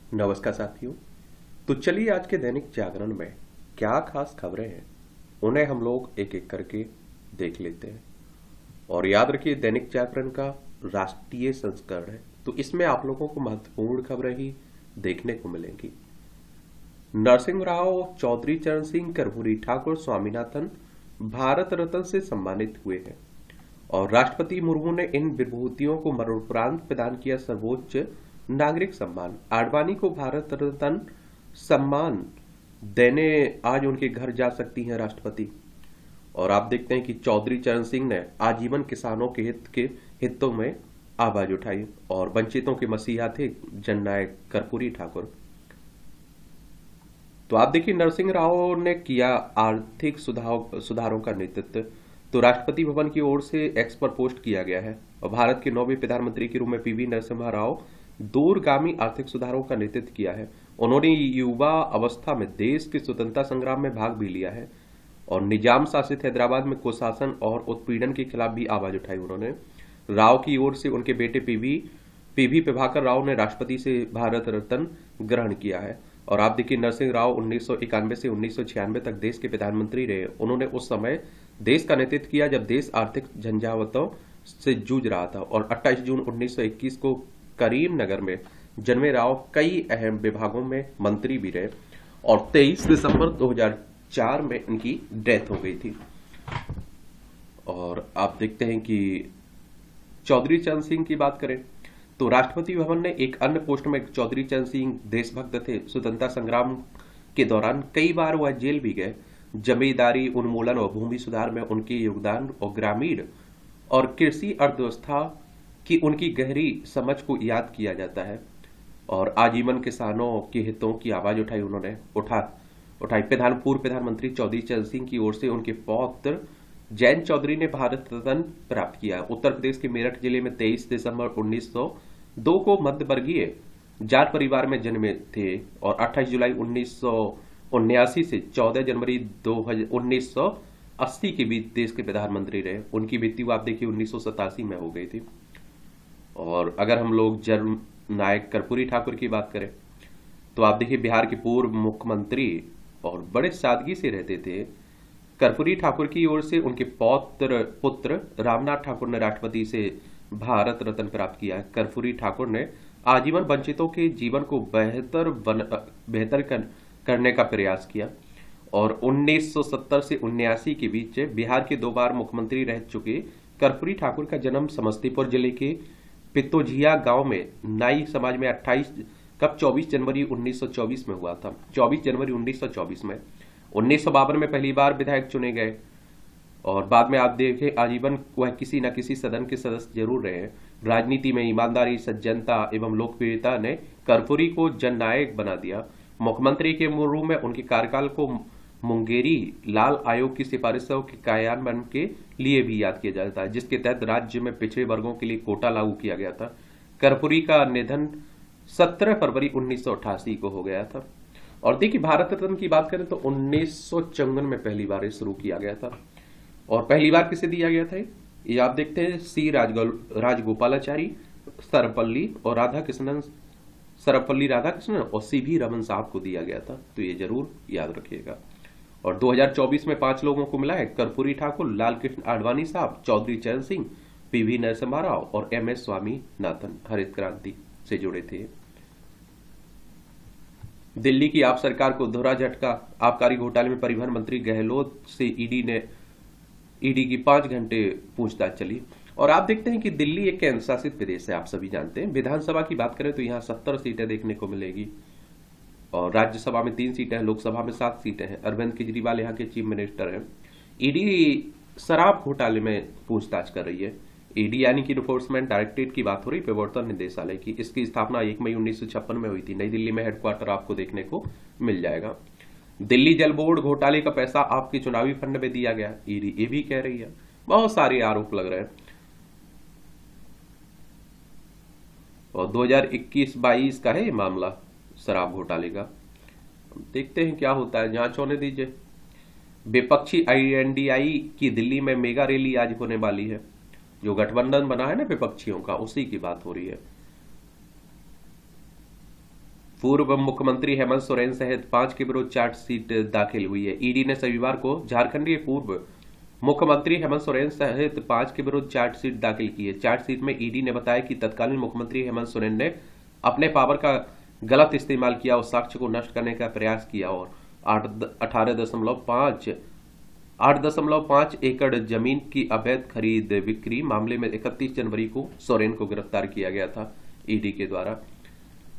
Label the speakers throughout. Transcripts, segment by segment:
Speaker 1: नमस्कार साथियों। तो चलिए आज के दैनिक जागरण में क्या खास खबरें हैं उन्हें हम लोग एक एक करके देख लेते हैं। और याद रखिए दैनिक जागरण का राष्ट्रीय संस्करण है, तो इसमें आप लोगों को महत्वपूर्ण खबरें ही देखने को मिलेंगी। नरसिंह राव चौधरी चरण सिंह कर्पूरी ठाकुर स्वामीनाथन भारत रत्न से सम्मानित हुए हैं और राष्ट्रपति मुर्मू ने इन विभूतियों को मरणोपरांत प्रदान किया सर्वोच्च नागरिक सम्मान। आडवाणी को भारत रत्न सम्मान देने आज उनके घर जा सकती हैं राष्ट्रपति। और आप देखते हैं कि चौधरी चरण सिंह ने आजीवन किसानों के हितों में आवाज उठाई और वंचितों के मसीहा थे जननायक कर्पूरी ठाकुर। तो आप देखिए नरसिंह राव ने किया आर्थिक सुधारों का नेतृत्व, तो राष्ट्रपति भवन की ओर से एक्स पर पोस्ट किया गया है। और भारत के 9वें प्रधानमंत्री के रूप में पीवी नरसिम्हा राव दूरगामी आर्थिक सुधारों का नेतृत्व किया है। उन्होंने युवा अवस्था में देश के स्वतंत्रता संग्राम में भाग भी लिया है और निजाम शासित हैदराबाद में कुशासन और उत्पीड़न के खिलाफ भी आवाज उठाई। उन्होंने राव की ओर से उनके बेटे पीवी प्रभाकर राव ने राष्ट्रपति से भारत रत्न ग्रहण किया है। और आप देखिए नरसिंह राव 1991 से 1996 तक देश के प्रधानमंत्री रहे। उन्होंने उस समय देश का नेतृत्व किया जब देश आर्थिक झंझावातों से जूझ रहा था। और 28 जून 1921 को करीमनगर में जन्मे राव कई अहम विभागों में मंत्री भी रहे और 23 दिसंबर 2004 में इनकी डेथ हो गई थी। और आप देखते हैं कि चौधरी चरण सिंह की बात करें तो राष्ट्रपति भवन ने एक अन्य पोस्ट में चौधरी चरण सिंह देशभक्त थे। स्वतंत्रता संग्राम के दौरान कई बार वह जेल भी गए। जमींदारी उन्मूलन और भूमि सुधार में उनके योगदान और ग्रामीण और कृषि अर्थव्यवस्था की उनकी गहरी समझ को याद किया जाता है। और आजीवन किसानों के हितों की आवाज उठाई उन्होंने उठाई। पूर्व प्रधानमंत्री चौधरी चरण सिंह की ओर से उनके पौत्र जयंत चौधरी ने भारत रत्न प्राप्त किया। उत्तर प्रदेश के मेरठ जिले में 23 दिसंबर 1902 को मध्य वर्गीय जाट परिवार में जन्मे थे और 28 जुलाई 1979 से 14 जनवरी 1980 के बीच देश के प्रधानमंत्री रहे। उनकी मृत्यु आप देखिए 1987 में हो गई थी। और अगर हम लोग जननायक कर्पूरी ठाकुर की बात करें तो आप देखिए बिहार के पूर्व मुख्यमंत्री और बड़े सादगी से रहते थे। कर्पूरी ठाकुर की ओर से उनके पुत्र रामनाथ ठाकुर ने राष्ट्रपति से भारत रत्न प्राप्त किया। कर्पूरी ठाकुर ने आजीवन वंचितों के जीवन को बेहतर करने का प्रयास किया और 1970 से 1979 के बीच बिहार के 2 बार मुख्यमंत्री रह चुके कर्पूरी ठाकुर का जन्म समस्तीपुर जिले के पितोझिया गांव में नाई समाज में 24 जनवरी 1924 में हुआ था। 24 जनवरी 1924 में 1952 में पहली बार विधायक चुने गए और बाद में आप देखें आजीवन वह किसी न किसी सदन के सदस्य जरूर रहे हैं। राजनीति में ईमानदारी, सज्जनता एवं लोकप्रियता ने कर्पूरी को जननायक बना दिया। मुख्यमंत्री के रूप में उनके कार्यकाल को मुंगेरी लाल आयोग की सिफारिशों के कार्यान्वयन के लिए भी याद किया जाता है, जिसके तहत राज्य में पिछड़े वर्गों के लिए कोटा लागू किया गया था। कर्पूरी का निधन 17 फरवरी 1988 को हो गया था। और देखिए भारत रत्न की बात करें तो 1954 में पहली बार ये शुरू किया गया था। और पहली बार किसे दिया गया था ये आप देखते हैं सी राजगोपालाचारी सर्वपल्ली राधाकृष्णन और सीवी रमन साहब को दिया गया था। तो ये जरूर याद रखिएगा। और 2024 में 5 लोगों को मिला है, कर्पूरी ठाकुर, लालकृष्ण आडवाणी साहब, चौधरी चरण सिंह, पीवी नरसिम्हा राव और MS स्वामीनाथन हरित क्रांति से जुड़े थे। दिल्ली की आप सरकार को दोहरा झटका। आबकारी घोटाले में परिवहन मंत्री गहलोत से ईडी की 5 घंटे पूछताछ चली। और आप देखते हैं कि दिल्ली एक केंद्र शासित प्रदेश है, आप सभी जानते हैं। विधानसभा की बात करें तो यहाँ 70 सीटें देखने को मिलेगी और राज्यसभा में 3 सीटें हैं, लोकसभा में 7 सीटें हैं। अरविंद केजरीवाल यहाँ के चीफ मिनिस्टर हैं। ईडी शराब घोटाले में पूछताछ कर रही है। ईडी यानी कि इन्फोर्समेंट डायरेक्टरेट की बात हो रही, प्रवर्तन निदेशालय की। इसकी स्थापना 1 मई 1956 में हुई थी। नई दिल्ली में हेडक्वार्टर आपको देखने को मिल जाएगा। दिल्ली जल बोर्ड घोटाले का पैसा आपके चुनावी फंड में दिया गया, ईडी ये भी कह रही है। बहुत सारे आरोप लग रहे हैं। और 2021-22 का है ये मामला शराब घोटाले का। देखते हैं क्या होता है, जांच होने दीजिए। विपक्षी INDI की दिल्ली में मेगा रैली आज होने वाली है। जो गठबंधन बना है ना विपक्षियों का, उसी की बात हो रही है। पूर्व मुख्यमंत्री हेमंत सोरेन सहित 5 के विरुद्ध चार्जशीट दाखिल हुई है। ईडी ने रविवार को झारखंड के पूर्व मुख्यमंत्री हेमंत सोरेन सहित 5 के विरुद्ध चार्जशीट दाखिल की है। चार्जशीट में ईडी ने बताया कि तत्कालीन मुख्यमंत्री हेमंत सोरेन ने अपने पावर का गलत इस्तेमाल किया और साक्ष्य को नष्ट करने का प्रयास किया और 8.5 एकड़ जमीन की अवैध खरीद बिक्री मामले में 31 जनवरी को सोरेन को गिरफ्तार किया गया था ईडी के द्वारा।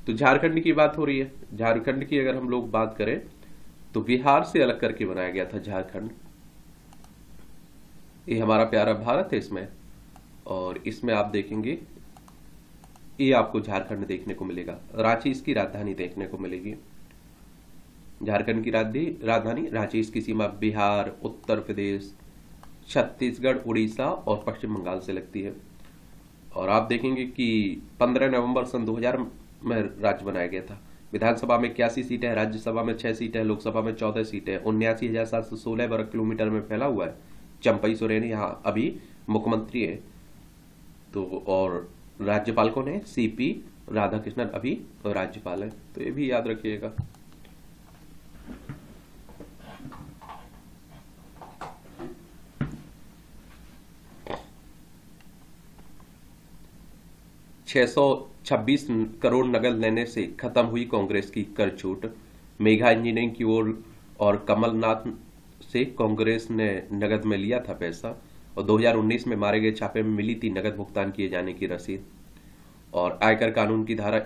Speaker 1: तो झारखंड की बात हो रही है। झारखंड की अगर हम लोग बात करें तो बिहार से अलग करके बनाया गया था झारखंड। ये हमारा प्यारा भारत है इसमें, और इसमें आप देखेंगे ये आपको झारखंड देखने को मिलेगा। रांची इसकी राजधानी देखने को मिलेगी। झारखंड की राजधानी रांची, इसकी सीमा बिहार, उत्तर प्रदेश, छत्तीसगढ़, उड़ीसा और पश्चिम बंगाल से लगती है। और आप देखेंगे कि 15 नवंबर सन 2000 में राज्य बनाया गया था। विधानसभा में 81 सीटें, राज्यसभा में 6 सीटें, लोकसभा में 14 सीटें, 79,716 वर्ग किलोमीटर में फैला हुआ है। चंपई सोरेन यहाँ अभी मुख्यमंत्री है। तो और राज्यपाल कौन है? सीपी राधाकृष्णन अभी राज्यपाल है। तो ये भी याद रखिएगा। $626 करोड़ नकद लेने से खत्म हुई कांग्रेस की कर छूट। मेघा इंजीनियरिंग की ओर और कमलनाथ से कांग्रेस ने नकद में लिया था पैसा, और 2019 में मारे गए छापे में मिली थी नकद भुगतान किए जाने की रसीद। और आयकर कानून की धारा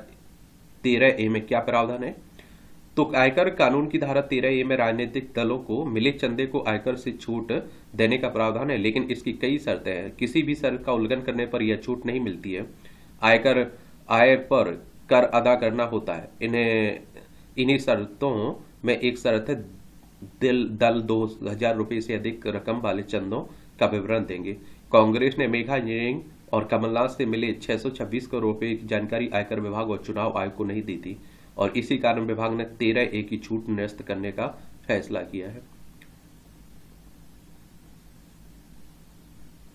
Speaker 1: 13A में क्या प्रावधान है? तो आयकर कानून की धारा 13A में राजनीतिक दलों को मिले चंदे को आयकर से छूट देने का प्रावधान है, लेकिन इसकी कई शर्तें हैं। किसी भी शर्त का उल्लंघन करने पर यह छूट नहीं मिलती है। आय पर कर अदा करना होता है। इन्हीं शर्तों में एक शर्त है, दल 2000 रुपए से अधिक रकम वाले चंदों का विवरण देंगे। कांग्रेस ने मेघा इंजीनियरिंग और कमलनाथ से मिले 626 करोड़ रुपए की जानकारी आयकर विभाग और चुनाव आयोग को नहीं दी थी, और इसी कारण विभाग ने 13A की छूट निरस्त करने का फैसला किया है।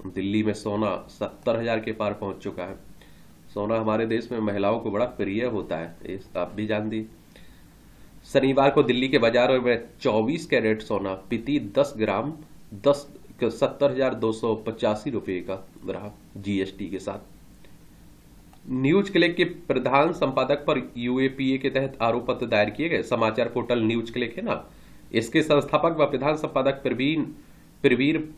Speaker 1: दिल्ली में सोना 70,000 के पार पहुंच चुका है। सोना हमारे देश में महिलाओं को बड़ा प्रिय होता है, ये आप भी जान दी। शनिवार को दिल्ली के बाजारों में 24 कैरेट सोना प्रति 10 ग्राम 70,285 रुपए का रहा, जीएसटी के साथ। न्यूज क्लिक के प्रधान संपादक पर यूएपीए के तहत आरोप पत्र दायर किए गए। समाचार पोर्टल न्यूज क्लिक है ना, इसके संस्थापक व प्रधान संपादक प्रवीर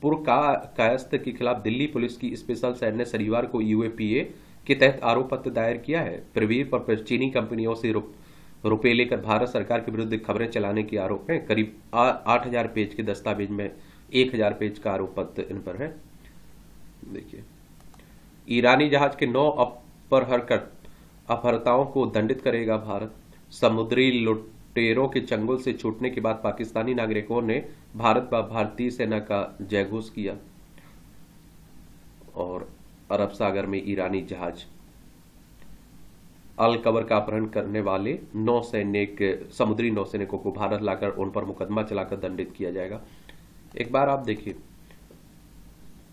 Speaker 1: पुरकायस्थ के खिलाफ दिल्ली पुलिस की स्पेशल सेल ने शनिवार को यूएपीए के तहत आरोप पत्र दायर किया है। प्रवीर पर चीनी कंपनियों से रुपए लेकर भारत सरकार के विरुद्ध खबरें चलाने के आरोप हैं। करीब 8,000 पेज के दस्तावेज में 1,000 पेज का आरोप पत्र इन पर है। देखिए, ईरानी जहाज के 9 अपहर्ताओं को दंडित करेगा भारत। समुद्री लुटेरों के चंगुल से छूटने के बाद पाकिस्तानी नागरिकों ने भारत व भारतीय सेना का जयघोष किया। और अरब सागर में ईरानी जहाज अल कबर का अपहरण करने वाले समुद्री नौसैनिकों को भारत लाकर उन पर मुकदमा चलाकर दंडित किया जाएगा। एक बार आप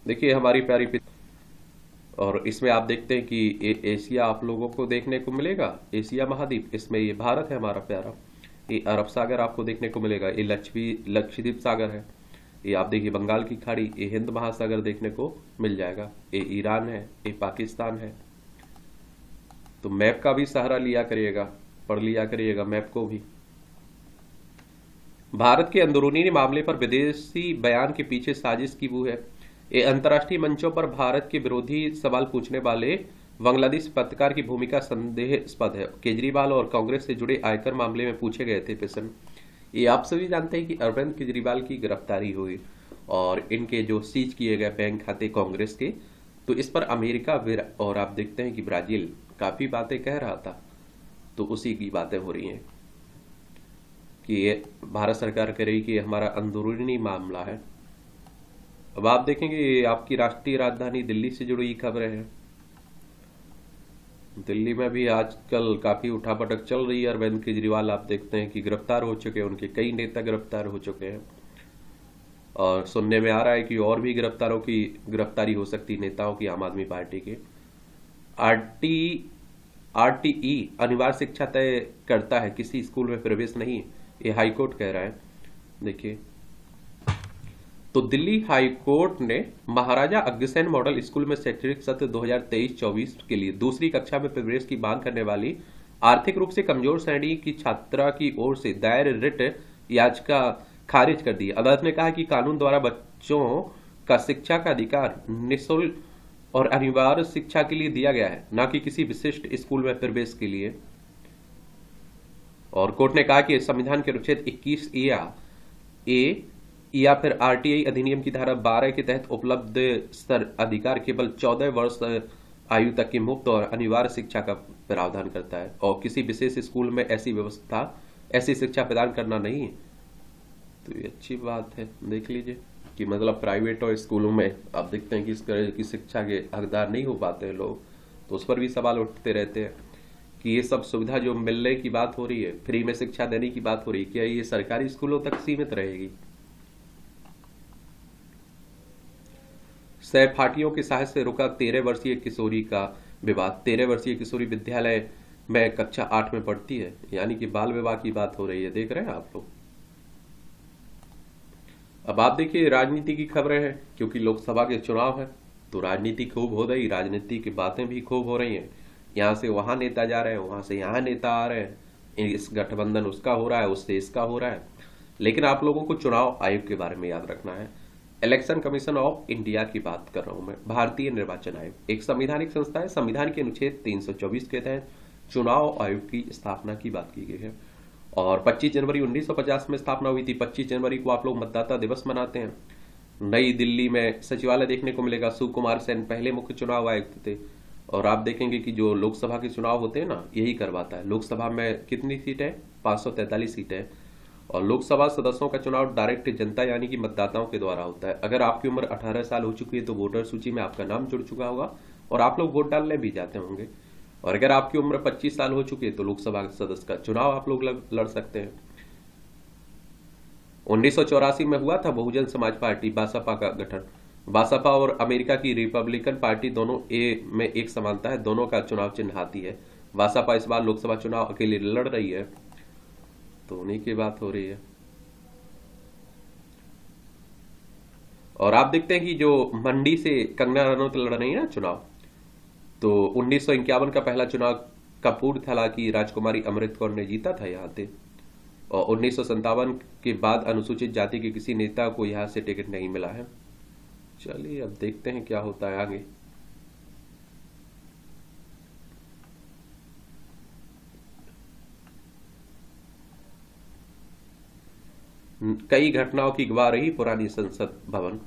Speaker 1: देखिए हमारी प्यारी और इसमें आप देखते हैं कि एशिया आप लोगों को देखने को मिलेगा, एशिया महाद्वीप, इसमें ये भारत है हमारा प्यारा। ये अरब सागर आपको देखने को मिलेगा, ये लक्षद्वीप सागर है, ये आप देखिए बंगाल की खाड़ी, ये हिंद महासागर देखने को मिल जाएगा, ये ईरान है, ये पाकिस्तान है। तो मैप का भी सहारा लिया करिएगा, पढ़ लिया करिएगा मैप को भी। भारत के अंदरूनी मामले पर विदेशी बयान के पीछे साजिश की वो है। ये अंतर्राष्ट्रीय मंचों पर भारत के विरोधी सवाल पूछने वाले बांग्लादेश पत्रकार की भूमिका संदेहास्पद है। केजरीवाल और कांग्रेस से जुड़े आयकर मामले में पूछे गए थे प्रश्न। ये आप सभी जानते हैं कि अरविंद केजरीवाल की गिरफ्तारी हुई और इनके जो सीज किए गए बैंक खाते कांग्रेस के, तो इस पर अमेरिका और आप देखते हैं कि ब्राजील काफी बातें कह रहा था। तो उसी की बातें हो रही हैं कि ये भारत सरकार कह रही कि हमारा अंदरूनी मामला है। अब आप देखेंगे आपकी राष्ट्रीय राजधानी दिल्ली से जुड़ी खबरें हैं। दिल्ली में भी आजकल काफी उठापटक चल रही है। अरविंद केजरीवाल आप देखते हैं कि गिरफ्तार हो चुके हैं, उनके कई नेता गिरफ्तार हो चुके हैं और सुनने में आ रहा है कि और भी गिरफ्तारी हो सकती नेताओं की, आम आदमी पार्टी के। आरटीई अनिवार्य शिक्षा तय करता है, किसी स्कूल में प्रवेश नहीं। ये हाई कोर्ट कह रहा है। देखिए, तो दिल्ली हाई कोर्ट ने महाराजा अग्रसेन मॉडल स्कूल में शैक्षणिक सत्र 2023-24 के लिए दूसरी कक्षा में प्रवेश की मांग करने वाली आर्थिक रूप से कमजोर श्रेणी की छात्रा की ओर से दायर रिट याचिका खारिज कर दी। अदालत ने कहा कि कानून द्वारा बच्चों का शिक्षा का अधिकार निःशुल्क और अनिवार्य शिक्षा के लिए दिया गया है, न कि किसी विशिष्ट स्कूल में प्रवेश के लिए। और कोर्ट ने कहा कि संविधान के अनुच्छेद 21 या फिर आरटीआई अधिनियम की धारा 12 के तहत उपलब्ध स्तर अधिकार केवल 14 वर्ष आयु तक की मुफ्त और अनिवार्य शिक्षा का प्रावधान करता है, और किसी विशेष स्कूल में ऐसी शिक्षा प्रदान करना नहीं है। तो ये अच्छी बात है। देख लीजिए कि मतलब प्राइवेट और स्कूलों में आप देखते हैं कि इस तरह की शिक्षा के हकदार नहीं हो पाते हैं लोग, तो उस पर भी सवाल उठते रहते हैं कि ये सब सुविधा जो मिलने की बात हो रही है, फ्री में शिक्षा देने की बात हो रही है, क्या ये सरकारी स्कूलों तक सीमित रहेगी? सहपाठियों की सहायता से रुका 13 वर्षीय किशोरी का विवाद। 13 वर्षीय किशोरी विद्यालय में कक्षा 8 में पढ़ती है, यानी कि बाल विवाह की बात हो रही है। देख रहे हैं आप लोग। अब आप देखिए, राजनीति की खबरें हैं, क्योंकि लोकसभा के चुनाव है तो राजनीति खूब हो रही, राजनीति की बातें भी खूब हो रही हैं। यहाँ से वहां नेता जा रहे हैं, वहां से यहाँ नेता आ रहे हैं, इस गठबंधन उसका हो रहा है, उससे इसका हो रहा है। लेकिन आप लोगों को चुनाव आयोग के बारे में याद रखना है। इलेक्शन कमीशन ऑफ इंडिया की बात कर रहा हूं मैं। भारतीय निर्वाचन आयोग एक संवैधानिक संस्था है। संविधान के अनुच्छेद 324 के तहत चुनाव आयोग की स्थापना की बात की गई है, और 25 जनवरी 1950 में स्थापना हुई थी। 25 जनवरी को आप लोग मतदाता दिवस मनाते हैं। नई दिल्ली में सचिवालय देखने को मिलेगा। सुकुमार सेन पहले मुख्य चुनाव आयुक्त थे। और आप देखेंगे कि जो लोकसभा के चुनाव होते हैं ना, यही करवाता है। लोकसभा में कितनी सीट है? 543 सीट है। और लोकसभा सदस्यों का चुनाव डायरेक्ट जनता यानी कि मतदाताओं के द्वारा होता है। अगर आपकी उम्र 18 साल हो चुकी है तो वोटर सूची में आपका नाम जुड़ चुका होगा और आप लोग वोट डालने भी जाते होंगे। और अगर आपकी उम्र 25 साल हो चुकी है तो लोकसभा सदस्य का चुनाव आप लोग लड़ सकते हैं। 1984 में हुआ था बहुजन समाज पार्टी बासपा का गठन। बासपा और अमेरिका की रिपब्लिकन पार्टी दोनों में एक समानता है, दोनों का चुनाव चिन्ह हाथी है। बासपा इस बार लोकसभा चुनाव अकेले लड़ रही है, तो उन्हीं की बात हो रही है। और आप देखते हैं कि जो मंडी से कंगना रनौत लड़ रही है ना चुनाव, तो 1951 का पहला चुनाव कपूरथला की राजकुमारी अमृत कौर ने जीता था यहाँ से। और 1957 के बाद अनुसूचित जाति के किसी नेता को यहाँ से टिकट नहीं मिला है। चलिए अब देखते हैं क्या होता है आगे। कई घटनाओं की गवाह रही पुरानी संसद भवन।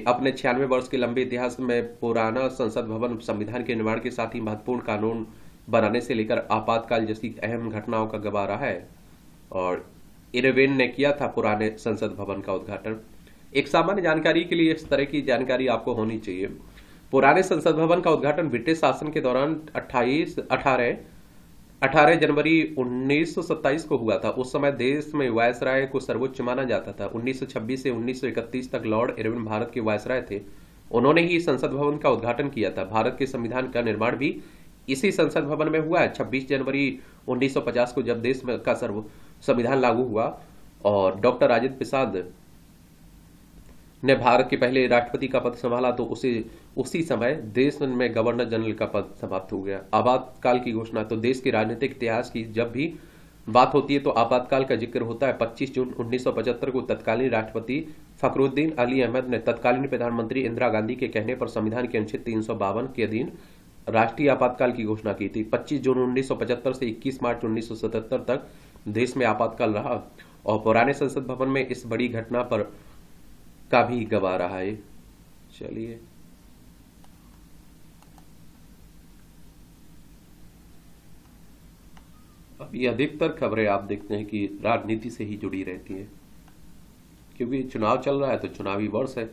Speaker 1: अपने 96 वर्ष के लंबे इतिहास में पुराना संसद भवन संविधान के निर्माण के साथ ही महत्वपूर्ण कानून बनाने से लेकर आपातकाल जैसी अहम घटनाओं का गवाह रहा है। और इरविन ने किया था पुराने संसद भवन का उद्घाटन। एक सामान्य जानकारी के लिए इस तरह की जानकारी आपको होनी चाहिए। पुराने संसद भवन का उद्घाटन ब्रिटिश शासन के दौरान 18 जनवरी 1927 को हुआ था। उस समय देश में वायसराय को सर्वोच्च माना जाता था। 1926 से 1931 तक लॉर्ड इरविन भारत के वायसराय थे। उन्होंने ही संसद भवन का उद्घाटन किया था। भारत के संविधान का निर्माण भी इसी संसद भवन में हुआ है। 26 जनवरी 1950 को जब देश में का संविधान लागू हुआ और डॉक्टर राजेंद्र प्रसाद ने भारत के पहले राष्ट्रपति का पद संभाला, तो उसी समय देश में गवर्नर जनरल का पद समाप्त हो गया। आपातकाल की घोषणा, तो देश के राजनीतिक इतिहास की जब भी बात होती है तो आपातकाल का जिक्र होता है। 25 जून 1975 को तत्कालीन राष्ट्रपति फखरुद्दीन अली अहमद ने तत्कालीन प्रधानमंत्री इंदिरा गांधी के कहने पर संविधान के अनुच्छेद 352 के अधीन राष्ट्रीय आपातकाल की घोषणा की थी। 25 जून 1975 से 21 मार्च 1977 तक देश में आपातकाल रहा और पुराने संसद भवन में इस बड़ी घटना पर का भी गवाह रहा है। चलिए अब ये अधिकतर खबरें आप देखते हैं कि राजनीति से ही जुड़ी रहती हैं, क्योंकि चुनाव चल रहा है तो चुनावी वर्ष है।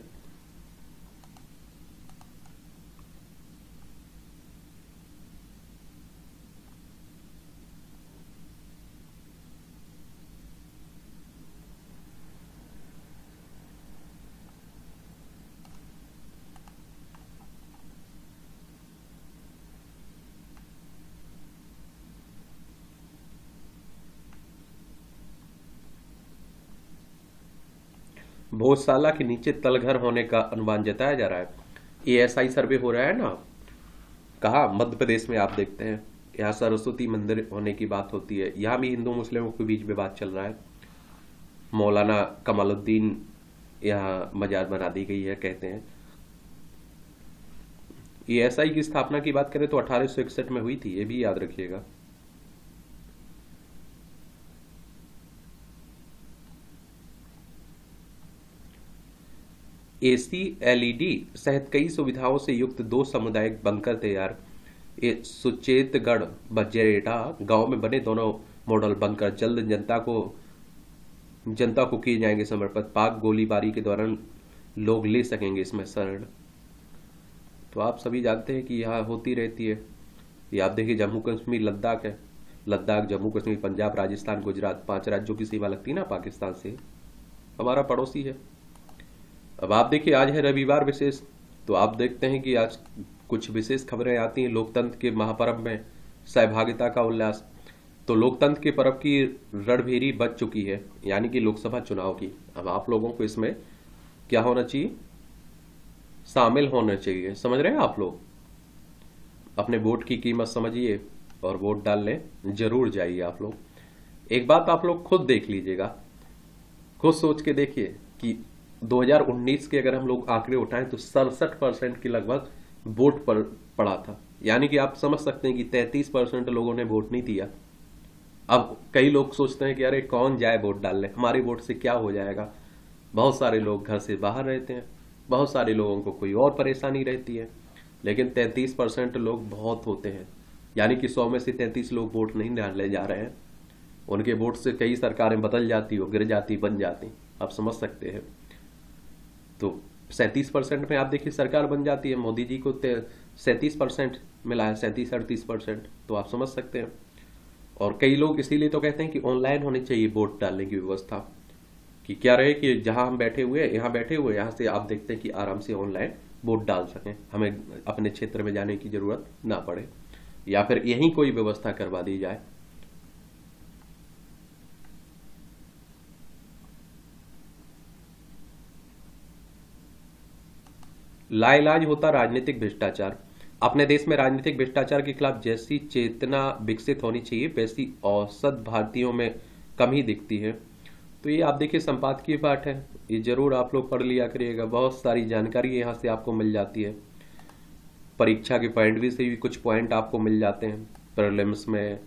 Speaker 1: भोजशाला के नीचे तलघर होने का अनुमान जताया जा रहा है। एएसआई सर्वे हो रहा है ना, कहा मध्य प्रदेश में आप देखते हैं, यहाँ सरस्वती मंदिर होने की बात होती है, यहाँ भी हिंदू मुस्लिमों के बीच विवाद चल रहा है। मौलाना कमालुद्दीन यहाँ मजार बना दी गई है कहते हैं। एएसआई की स्थापना की बात करें तो 1861 में हुई थी, ये भी याद रखिएगा। एसी एलईडी सहित कई सुविधाओं से युक्त 2 सामुदायिक बंकर तैयार। ये सुचेतगढ़ बजेटा गांव में बने दोनों मॉडल बंकर जल्द जनता को किए जाएंगे समर्पित। पाक गोलीबारी के दौरान लोग ले सकेंगे इसमें शरण। तो आप सभी जानते हैं कि यहाँ होती रहती है। ये आप देखिए जम्मू कश्मीर लद्दाख है, लद्दाख जम्मू कश्मीर पंजाब राजस्थान गुजरात 5 राज्यों की सीमा लगती है ना पाकिस्तान से, हमारा पड़ोसी है। अब आप देखिए आज है रविवार विशेष, तो आप देखते हैं कि आज कुछ विशेष खबरें आती हैं। लोकतंत्र के महापर्व में सहभागिता का उल्लास। तो लोकतंत्र के पर्व की रणभेरी बज चुकी है, यानी कि लोकसभा चुनाव की। अब आप लोगों को इसमें क्या होना चाहिए, शामिल होना चाहिए। समझ रहे हैं आप लोग, अपने वोट की कीमत समझिए और वोट डालने जरूर जाइए आप लोग। एक बात आप लोग खुद देख लीजिएगा, खुद सोच के देखिए कि 2019 के अगर हम लोग आंकड़े उठाएं तो 67% के लगभग वोट पर पड़ा था, यानी कि आप समझ सकते हैं कि 33% लोगों ने वोट नहीं दिया। अब कई लोग सोचते हैं कि अरे कौन जाए वोट डालने, हमारे वोट से क्या हो जाएगा। बहुत सारे लोग घर से बाहर रहते हैं, बहुत सारे लोगों को कोई और परेशानी रहती है, लेकिन 33% लोग बहुत होते हैं, यानी कि 100 में से 33 लोग वोट नहीं डालने जा रहे हैं। उनके वोट से कई सरकारें बदल जाती हो, गिर जाती, बन जाती, आप समझ सकते हैं। तो 37% में आप देखिए सरकार बन जाती है। मोदी जी को 37% मिला है, 37-38%, तो आप समझ सकते हैं। और कई लोग इसीलिए तो कहते हैं कि ऑनलाइन होनी चाहिए वोट डालने की व्यवस्था, कि क्या रहे कि जहां हम बैठे हुए यहाँ से आप देखते हैं कि आराम से ऑनलाइन वोट डाल सकें, हमें अपने क्षेत्र में जाने की जरूरत ना पड़े, या फिर यहीं कोई व्यवस्था करवा दी जाए। लाइलाज होता राजनीतिक भ्रष्टाचार। अपने देश में राजनीतिक भ्रष्टाचार के खिलाफ जैसी चेतना विकसित होनी चाहिए वैसी औसत भारतीयों में कम ही दिखती है। तो ये आप देखिए संपादकीय पाठ है, ये जरूर आप लोग पढ़ लिया करिएगा, बहुत सारी जानकारी यहाँ से आपको मिल जाती है। परीक्षा के पॉइंट भी से भी कुछ पॉइंट आपको मिल जाते हैं, प्रीलिम्स में,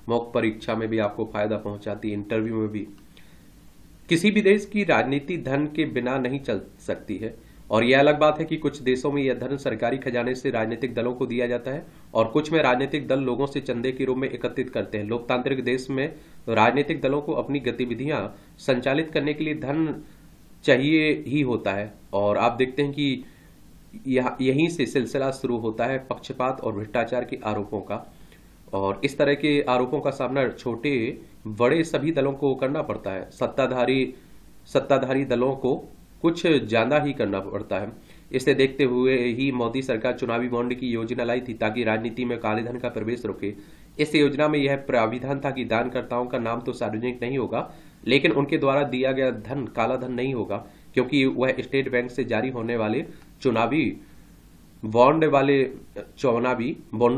Speaker 1: मॉक परीक्षा में भी आपको फायदा पहुंचाती है, इंटरव्यू में भी। किसी भी देश की राजनीति धन के बिना नहीं चल सकती है, और यह अलग बात है कि कुछ देशों में यह धन सरकारी खजाने से राजनीतिक दलों को दिया जाता है और कुछ में राजनीतिक दल लोगों से चंदे के रूप में एकत्रित करते हैं। लोकतांत्रिक देश में राजनीतिक दलों को अपनी गतिविधियां संचालित करने के लिए धन चाहिए ही होता है, और आप देखते हैं कि यहीं से सिलसिला शुरू होता है पक्षपात और भ्रष्टाचार के आरोपों का। और इस तरह के आरोपों का सामना छोटे बड़े सभी दलों को करना पड़ता है। सत्ताधारी दलों को कुछ ज्यादा ही करना पड़ता है। इसे देखते हुए ही मोदी सरकार चुनावी बॉन्ड की योजना लाई थी ताकि राजनीति में काले धन का प्रवेश रुके। इस योजना में यह प्राविधान था कि दानकर्ताओं का नाम तो सार्वजनिक नहीं होगा, लेकिन उनके द्वारा दिया गया धन काला धन नहीं होगा, क्योंकि वह स्टेट बैंक से जारी होने वाले चुनावी बॉन्डों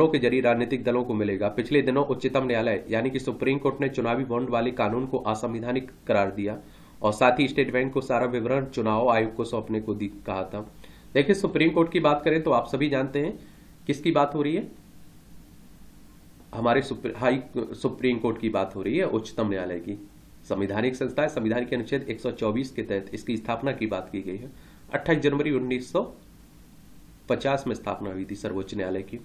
Speaker 1: के जरिए राजनीतिक दलों को मिलेगा। पिछले दिनों उच्चतम न्यायालय यानी कि सुप्रीम कोर्ट ने चुनावी बॉन्ड वाले कानून को असंवैधानिक करार दिया और साथ ही स्टेट बैंक को सारा विवरण चुनाव आयोग को सौंपने को कहा था। देखिए सुप्रीम कोर्ट की बात करें तो आप सभी जानते हैं किसकी बात हो रही है, हमारे सुप्रीम कोर्ट की बात हो रही है, उच्चतम न्यायालय की। संवैधानिक संस्था है, संविधान के अनुच्छेद 124 के तहत इसकी स्थापना की बात की गई है। 28 जनवरी 1950 में स्थापना हुई थी सर्वोच्च न्यायालय की।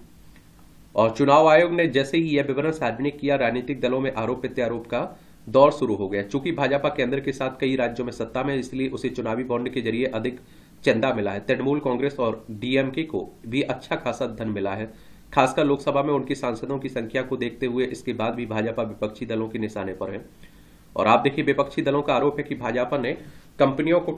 Speaker 1: और चुनाव आयोग ने जैसे ही यह विवरण सार्वजनिक किया, राजनीतिक दलों में आरोप प्रत्यारोप का दौर शुरू हो गया। चूंकि भाजपा केंद्र के साथ कई राज्यों में सत्ता में, इसलिए उसे चुनावी बॉन्ड के जरिए अधिक चंदा मिला है। तृणमूल कांग्रेस और डीएमके को भी अच्छा खासा धन मिला है, खासकर लोकसभा में उनके सांसदों की संख्या को देखते हुए। इसके बाद भी भाजपा विपक्षी दलों के निशाने पर है। और आप देखिए विपक्षी दलों का आरोप है कि भाजपा ने कंपनियों को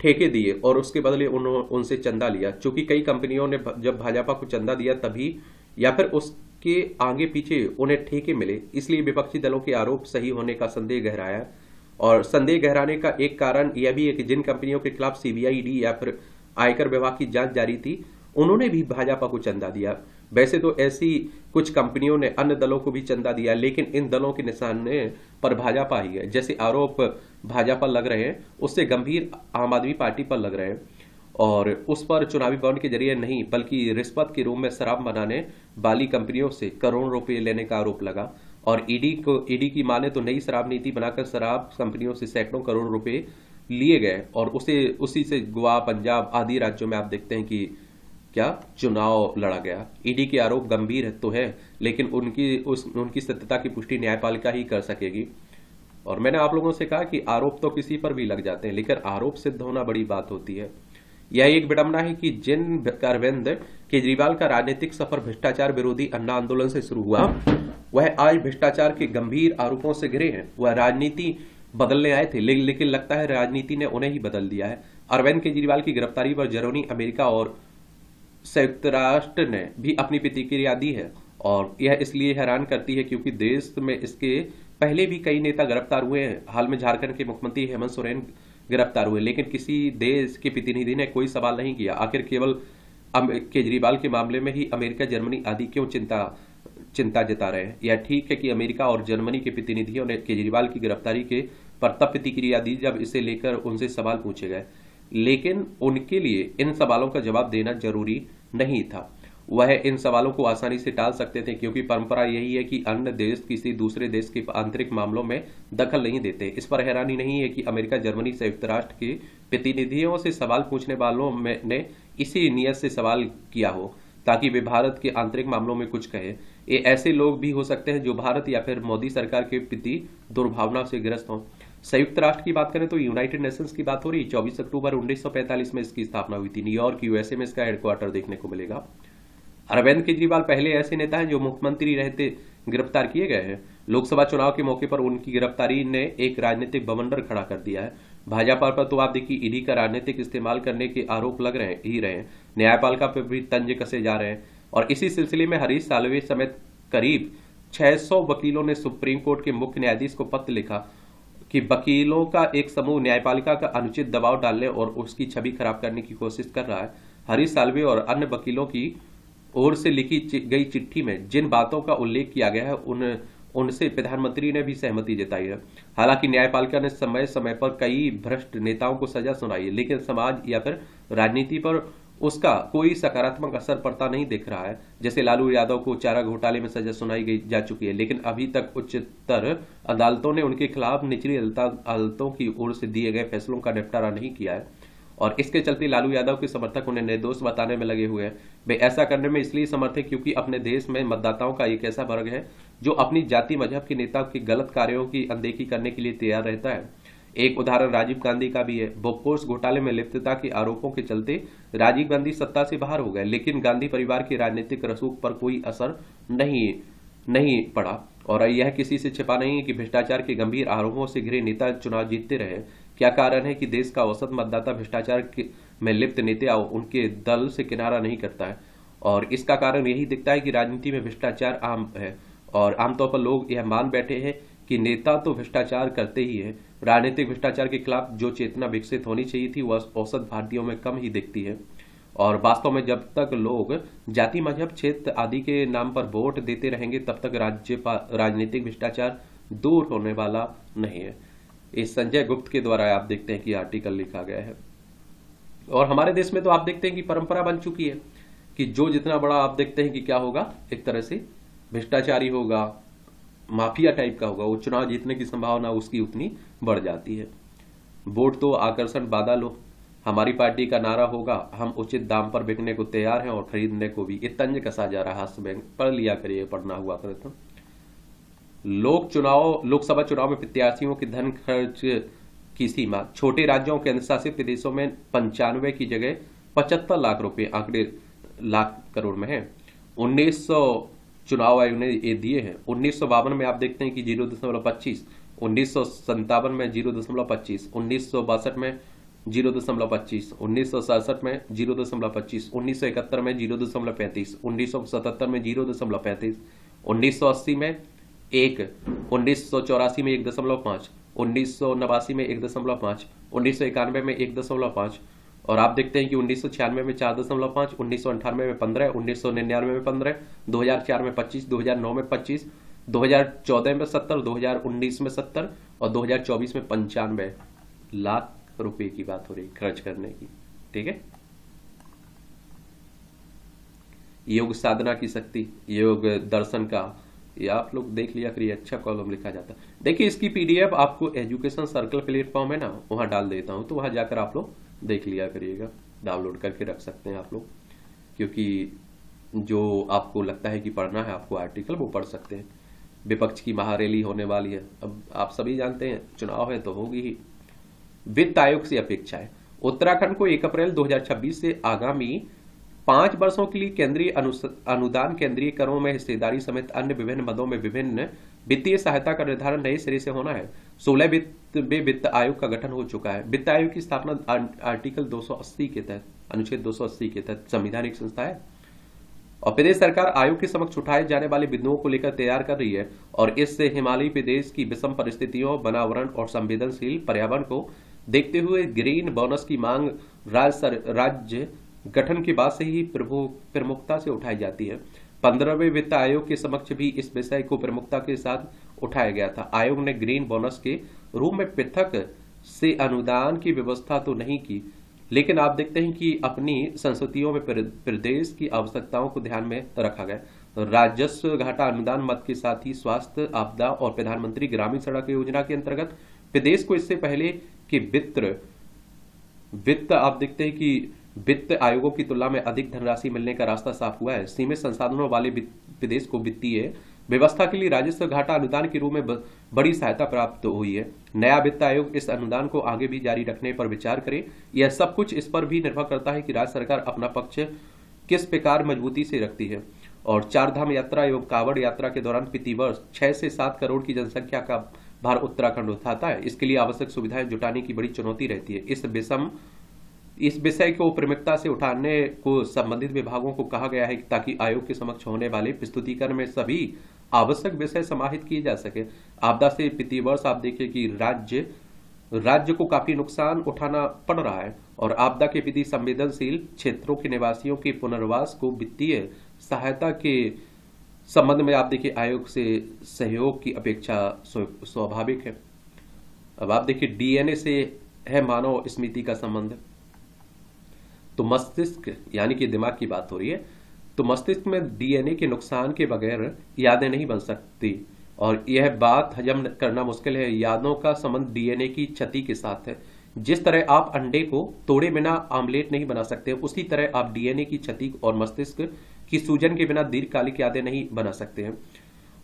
Speaker 1: ठेके दिए और उसके बदले उनसे चंदा लिया। चूंकि कई कंपनियों ने जब भाजपा को चंदा दिया तभी या फिर उसके आगे पीछे उन्हें ठेके मिले, इसलिए विपक्षी दलों के आरोप सही होने का संदेह गहराया। और संदेह गहराने का एक कारण यह भी है कि जिन कंपनियों के खिलाफ सीबीआई, ईडी या फिर आयकर विभाग की जांच जारी थी, उन्होंने भी भाजपा को चंदा दिया। वैसे तो ऐसी कुछ कंपनियों ने अन्य दलों को भी चंदा दिया, लेकिन इन दलों के निशाने पर भाजपा ही है। जैसे आरोप भाजपा लग रहे हैं, उससे गंभीर आम आदमी पार्टी पर लग रहे हैं, और उस पर चुनावी बॉन्ड के जरिए नहीं बल्कि रिश्वत के रूप में शराब बनाने वाली कंपनियों से करोड़ों रुपए लेने का आरोप लगा। और ईडी की माने तो नई शराब नीति बनाकर शराब कंपनियों से सैकड़ों करोड़ रुपए लिए गए, और उसी से गोवा, पंजाब आदि राज्यों में आप देखते हैं कि क्या चुनाव लड़ा गया। ईडी के आरोप गंभीर तो है, लेकिन उनकी सत्यता की पुष्टि न्यायपालिका ही कर सकेगी। और मैंने आप लोगों से कहा कि आरोप तो किसी पर भी लग जाते हैं, लेकिन आरोप सिद्ध होना बड़ी बात होती है। यह एक विडंबना है कि जिन अरविंद केजरीवाल का राजनीतिक सफर भ्रष्टाचार विरोधी अन्ना आंदोलन से शुरू हुआ, वह आज भ्रष्टाचार के गंभीर आरोपों से घिरे हैं। वह राजनीति बदलने आए थे, लेकिन लगता है राजनीति ने उन्हें ही बदल दिया है। अरविंद केजरीवाल की गिरफ्तारी पर जर्मनी, अमेरिका और संयुक्त राष्ट्र ने भी अपनी प्रतिक्रिया दी है, और यह इसलिए हैरान करती है क्योंकि देश में इसके पहले भी कई नेता गिरफ्तार हुए हैं। हाल में झारखंड के मुख्यमंत्री हेमंत सोरेन गिरफ्तार हुए, लेकिन किसी देश के प्रतिनिधि ने कोई सवाल नहीं किया। आखिर केवल केजरीवाल के मामले में ही अमेरिका, जर्मनी आदि क्यों चिंता जता रहे हैं? यह ठीक है कि अमेरिका और जर्मनी के प्रतिनिधियों ने केजरीवाल की गिरफ्तारी के पर तब प्रतिक्रिया दी जब इसे लेकर उनसे सवाल पूछे गए, लेकिन उनके लिए इन सवालों का जवाब देना जरूरी नहीं था। वह इन सवालों को आसानी से टाल सकते थे, क्योंकि परंपरा यही है कि अन्य देश किसी दूसरे देश के आंतरिक मामलों में दखल नहीं देते। इस पर हैरानी नहीं है कि अमेरिका, जर्मनी, संयुक्त राष्ट्र के प्रतिनिधियों से सवाल पूछने वालों ने इसी नियत से सवाल किया हो ताकि वे भारत के आंतरिक मामलों में कुछ कहे। ये ऐसे लोग भी हो सकते हैं जो भारत या फिर मोदी सरकार के प्रति दुर्भावना से ग्रस्त हों। संयुक्त राष्ट्र की बात करें तो यूनाइटेड नेशंस की बात हो रही। 24 अक्टूबर 1945 में इसकी स्थापना हुई थी। न्यूयॉर्क, यूएसए में इसका हेडक्वार्टर देखने को मिलेगा। अरविंद केजरीवाल पहले ऐसे नेता हैं जो मुख्यमंत्री रहते गिरफ्तार किए गए हैं। लोकसभा चुनाव के मौके पर उनकी गिरफ्तारी ने एक राजनीतिक बवंडर खड़ा कर दिया है। भाजपा पर तो आप देखिए ईडी का राजनीतिक इस्तेमाल करने के आरोप लग रहे हैं। न्यायपालिका पर भी तंज कसे जा रहे हैं, और इसी सिलसिले में हरीश साल्वे समेत करीब 600 वकीलों ने सुप्रीम कोर्ट के मुख्य न्यायाधीश को पत्र लिखा कि वकीलों का एक समूह न्यायपालिका का अनुचित दबाव डालने और उसकी छवि खराब करने की कोशिश कर रहा है। हरीश साल्वे और अन्य वकीलों की ओर से लिखी गई चिट्ठी में जिन बातों का उल्लेख किया गया है उनसे प्रधानमंत्री ने भी सहमति जताई है। हालांकि न्यायपालिका ने समय समय पर कई भ्रष्ट नेताओं को सजा सुनाई है, लेकिन समाज या फिर राजनीति पर उसका कोई सकारात्मक असर पड़ता नहीं दिख रहा है। जैसे लालू यादव को चारा घोटाले में सजा सुनाई जा चुकी है, लेकिन अभी तक उच्चतर अदालतों ने उनके खिलाफ निचली अदालतों की ओर से दिए गए फैसलों का निपटारा नहीं किया है, और इसके चलते लालू यादव के समर्थक उन्हें निर्दोष बताने में लगे हुए हैं। वे ऐसा करने में इसलिए समर्थ है क्योंकि अपने देश में मतदाताओं का एक ऐसा वर्ग है जो अपनी जाति, मजहब के नेताओं के गलत कार्यों की अनदेखी करने के लिए तैयार रहता है। एक उदाहरण राजीव गांधी का भी है। बोफोर्स घोटाले में लिप्तता के आरोपों के चलते राजीव गांधी सत्ता से बाहर हो गए, लेकिन गांधी परिवार के राजनीतिक रसूख पर कोई असर नहीं पड़ा। और यह किसी से छिपा नहीं है कि भ्रष्टाचार के गंभीर आरोपों से घिरे नेता चुनाव जीतते रहे। क्या कारण है कि देश का औसत मतदाता भ्रष्टाचार में लिप्त नेता उनके दल से किनारा नहीं करता है? और इसका कारण यही दिखता है कि राजनीति में भ्रष्टाचार आम है, और आमतौर पर लोग यह मान बैठे हैं कि नेता तो भ्रष्टाचार करते ही है। राजनीतिक भ्रष्टाचार के खिलाफ जो चेतना विकसित होनी चाहिए थी वह औसत भारतीयों में कम ही दिखती है। और वास्तव में जब तक लोग जाति, मजहब, क्षेत्र आदि के नाम पर वोट देते रहेंगे तब तक राजनीतिक भ्रष्टाचार दूर होने वाला नहीं है। इस संजय गुप्त के द्वारा आप देखते हैं कि आर्टिकल लिखा गया है। और हमारे देश में तो आप देखते हैं कि परंपरा बन चुकी है कि जो जितना बड़ा आप देखते हैं कि क्या होगा, एक तरह से भ्रष्टाचारी होगा, माफिया टाइप का होगा, वो चुनाव जीतने की संभावना उसकी उतनी बढ़ जाती है। वोट तो आकर्षण बाधा लो, हमारी पार्टी का नारा होगा, हम उचित दाम पर बिकने को तैयार हैं और खरीदने को भी। ये तंज कसा जा रहा है। बैंक पढ़ लिया करिए, पढ़ना हुआ करे तो। लोकसभा चुनाव में प्रत्याशियों के धन खर्च की सीमा छोटे राज्यों के अनुशासित प्रदेशों में 95 की जगह 75 लाख रुपए आंकड़े लाख करोड़ में है। 1900 चुनाव आयोग ने ये दिए हैं। 1952 में आप देखते हैं कि 0.25, 1957 में 0.25, 1962 में 0.25, 1967 में 0.25, 1971 में 0.35, 1977 में 0.35, 1980 में 1, 1984 में 1.5, 1989 में 1.5, 1991 में 1.5, और आप देखते हैं कि 1996 में 4.5, 1998 में 15, 1999 में 15, 2004 में 25, 2009 में 25, 2014 में 70, 2019 में 70 और 2024 में 95 लाख रुपए की बात हो रही खर्च करने की। ठीक है, योग साधना की शक्ति, योग दर्शन का, ये आप लोग देख लिया करिए, अच्छा कॉलम लिखा जाता है। देखिए इसकी पीडीएफ आपको एजुकेशन सर्कल प्लेटफॉर्म है ना, वहां डाल देता हूं, तो वहां जाकर आप लोग देख लिया करिएगा, डाउनलोड करके रख सकते हैं आप लोग, क्योंकि जो आपको लगता है कि पढ़ना है आपको आर्टिकल, वो पढ़ सकते हैं। विपक्ष की महारैली होने वाली है, अब आप सभी जानते हैं चुनाव है तो होगी ही। वित्त आयोग से अपेक्षाएं, उत्तराखंड को 1 अप्रैल 2026 से आगामी 5 वर्षों के लिए केंद्रीय अनुदान, केंद्रीय करों में हिस्सेदारी समेत अन्य विभिन्न मदों में विभिन्न वित्तीय सहायता का निर्धारण नए सिरे से होना है। 16 वित्त आयोग का गठन हो चुका है। वित्त आयोग की स्थापना आर्टिकल 280 के तहत, अनुच्छेद 280 के तहत संवैधानिक संस्था है और प्रदेश सरकार आयोग के समक्ष उठाए जाने वाले बिंदुओं को लेकर तैयार कर रही है और इससे हिमालयी प्रदेश की विषम परिस्थितियों, वनावरण और संवेदनशील पर्यावरण को देखते हुए ग्रीन बोनस की मांग राज्य गठन के बाद से ही प्रमुखता से उठाई जाती है। 15वें वित्त आयोग के समक्ष भी इस विषय को प्रमुखता के साथ उठाया गया था। आयोग ने ग्रीन बोनस के रूप में पृथक से अनुदान की व्यवस्था तो नहीं की, लेकिन आप देखते हैं कि अपनी संस्कृतियों में प्रदेश की आवश्यकताओं को ध्यान में रखा गया। राजस्व घाटा अनुदान मद के साथ ही स्वास्थ्य, आपदा और प्रधानमंत्री ग्रामीण सड़क योजना के अंतर्गत प्रदेश को इससे पहले कि वित्त आप देखते हैं कि वित्त आयोगों की तुलना में अधिक धनराशि मिलने का रास्ता साफ हुआ है। सीमित संसाधनों वाले प्रदेश को वित्तीय व्यवस्था के लिए राजस्व घाटा अनुदान के रूप में बड़ी सहायता प्राप्त हुई है। नया वित्त आयोग इस अनुदान को आगे भी जारी रखने पर विचार करे। यह सब कुछ इस पर भी निर्भर करता है कि राज्य सरकार अपना पक्ष किस प्रकार मजबूती से रखती है। और चारधाम यात्रा एवं कांवड़ यात्रा के दौरान प्रति वर्ष 6 से 7 करोड़ की जनसंख्या का भार उत्तराखंड उठाता है। इसके लिए आवश्यक सुविधाएं जुटाने की बड़ी चुनौती रहती है। इस विषय को प्राथमिकता से उठाने को संबंधित विभागों को कहा गया है ताकि आयोग के समक्ष होने वाले प्रस्तुतिकरण में सभी आवश्यक विषय समाहित किए जा सके। आपदा से प्रति वर्ष आप देखिए कि राज्य को काफी नुकसान उठाना पड़ रहा है और आपदा के प्रति संवेदनशील क्षेत्रों के निवासियों के पुनर्वास को वित्तीय सहायता के संबंध में आप देखिए आयोग से सहयोग की अपेक्षा स्वाभाविक है। अब आप देखिए डीएनए से है मानव स्मृति का संबंध, तो मस्तिष्क यानी कि दिमाग की बात हो रही है, तो मस्तिष्क में डीएनए के नुकसान के बगैर यादें नहीं बन सकती और यह बात हजम करना मुश्किल है। यादों का संबंध डीएनए की क्षति के साथ है। जिस तरह आप अंडे को तोड़े बिना आमलेट नहीं बना सकते, उसी तरह आप डीएनए की क्षति और मस्तिष्क की सूजन के बिना दीर्घकालिक यादें नहीं बना सकते हैं।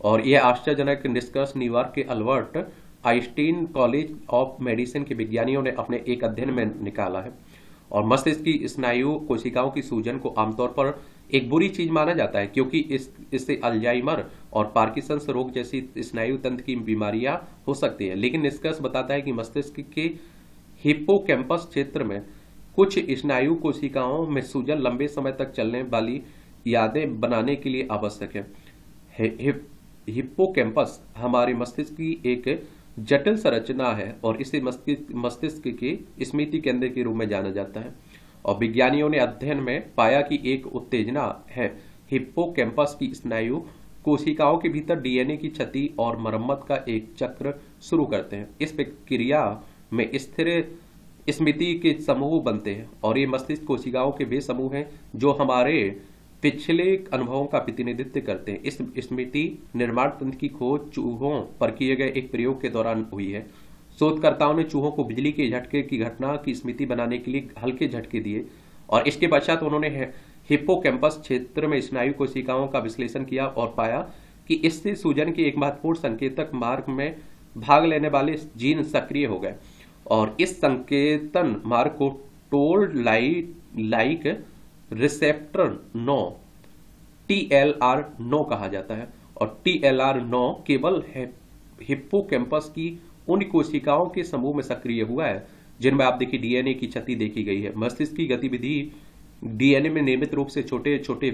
Speaker 1: और यह आश्चर्यजनक निष्कर्ष न्यूयॉर्क के Albert Einstein college of medicine के विज्ञानियों ने अपने एक अध्ययन में निकाला है। और मस्तिष्क की स्नायु कोशिकाओं की सूजन को आमतौर पर एक बुरी चीज माना जाता है क्योंकि इससे अल्जाइमर और पार्किंसंस रोग जैसी स्नायु तंत्र की बीमारियां हो सकती हैं। लेकिन निष्कर्ष बताता है कि मस्तिष्क के हिप्पोकैम्पस क्षेत्र में कुछ स्नायु कोशिकाओं में सूजन लंबे समय तक चलने वाली यादें बनाने के लिए आवश्यक है। हिप्पोकैम्पस हमारे मस्तिष्क की एक जटिल संरचना है और इसे मस्तिष्क के स्मृति केंद्र के रूप में जाना जाता है। और विज्ञानियों ने अध्ययन में पाया कि एक उत्तेजना है हिप्पोकैम्पस की स्नायु कोशिकाओं के भीतर डीएनए की क्षति और मरम्मत का एक चक्र शुरू करते हैं। इस प्रक्रिया में स्थिर स्मृति के समूह बनते हैं और ये मस्तिष्क कोशिकाओं के वे समूह हैं जो हमारे पिछले अनुभवों का प्रतिनिधित्व करते हैं। इस स्मृति निर्माण तंत्र की खोज चूहों पर किए गए एक प्रयोग के दौरान हुई है। शोधकर्ताओं ने चूहों को बिजली के झटके की घटना की स्मृति बनाने के लिए हल्के झटके दिए और इसके पश्चात उन्होंने हिप्पोकैम्पस क्षेत्र में स्नायु कोशिकाओं का विश्लेषण किया और पाया कि इससे सूजन के एक महत्वपूर्ण संकेतक मार्ग में भाग लेने वाले जीन सक्रिय हो गए और इस संकेतन मार्ग को टोल लाइक रिसेप्टर 9 TLR9 कहा जाता है। और TLR9 केवल हिप्पोकैम्पस की उन कोशिकाओं के समूह में सक्रिय हुआ है जिनमें आप देखिए डीएनए की क्षति देखी गई है। मस्तिष्क की गतिविधि डीएनए में नियमित रूप से छोटे छोटे